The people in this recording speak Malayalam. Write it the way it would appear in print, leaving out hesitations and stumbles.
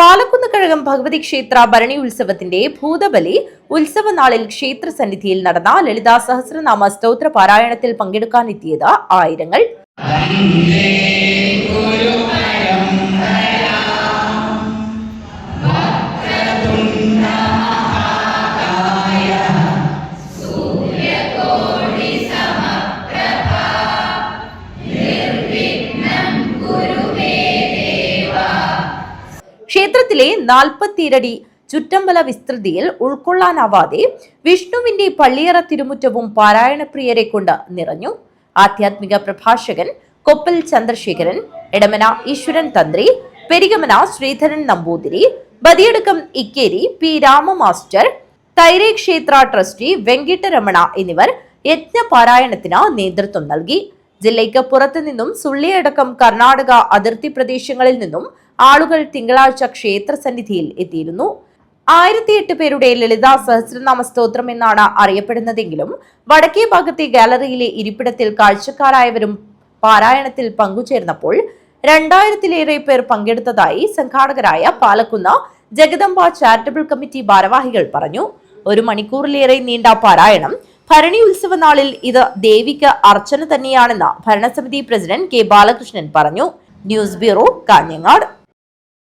പാലക്കുന്നകഴകം ഭഗവതി ക്ഷേത്ര ഭരണി ഉത്സവത്തിന്റെ ഭൂതബലി ഉത്സവ നാളിൽ ക്ഷേത്ര സന്നിധിയിൽ നടന്ന ലളിതാ സഹസ്രനാമ സ്തോത്ര പാരായണത്തിൽ പങ്കെടുക്കാനെത്തിയത് ആയിരങ്ങൾ. ക്ഷേത്രത്തിലെ 40 അടി ചുറ്റമ്പല വിസ്തൃതിയിൽ ഉൾക്കൊള്ളാനാവാതെ വിഷ്ണുവിന്റെ പള്ളിയറ തിരുമുറ്റവും പാരായണപ്രിയരെ കൊണ്ട് നിറഞ്ഞു. ആധ്യാത്മിക പ്രഭാഷകൻ കൊപ്പൽ ചന്ദ്രശേഖരൻ, എടമന ഈശ്വരൻ തന്ത്രി, പെരിഗമന ശ്രീധരൻ നമ്പൂതിരി, ബദിയടുക്കം ഇക്കേരി പി രാമ മാസ്റ്റർ, തൈരേ ക്ഷേത്ര ട്രസ്റ്റി വെങ്കിട്ടരമണ എന്നിവർ യജ്ഞപാരായണത്തിന് നേതൃത്വം നൽകി. ജില്ലയ്ക്ക് പുറത്തുനിന്നും സുള്ളിയടക്കം കർണാടക അതിർത്തി പ്രദേശങ്ങളിൽ നിന്നും ആളുകൾ തിങ്കളാഴ്ച ക്ഷേത്ര സന്നിധിയിൽ എത്തിയിരുന്നു. 1008 പേരുടെ ലളിതാ സഹസ്രനാമ സ്തോത്രം എന്നാണ് അറിയപ്പെടുന്നതെങ്കിലും വടക്കേ ഭാഗത്തെ ഗാലറിയിലെ ഇരിപ്പിടത്തിൽ കാഴ്ചക്കാരായവരും പാരായണത്തിൽ പങ്കുചേർന്നപ്പോൾ 2000-ലേറെ പേർ പങ്കെടുത്തതായി സംഘാടകരായ പാലക്കുന്ന ജഗദംബ ചാരിറ്റബിൾ കമ്മിറ്റി ഭാരവാഹികൾ പറഞ്ഞു. 1 മണിക്കൂറിലേറെ നീണ്ട പാരായണം ഭരണി ഉത്സവ നാളിൽ ഇത് ദേവിക്ക് അർച്ചന തന്നെയാണെന്ന് ഭരണസമിതി പ്രസിഡന്റ് കെ ബാലകൃഷ്ണൻ പറഞ്ഞു. News bureau, Kanhangad.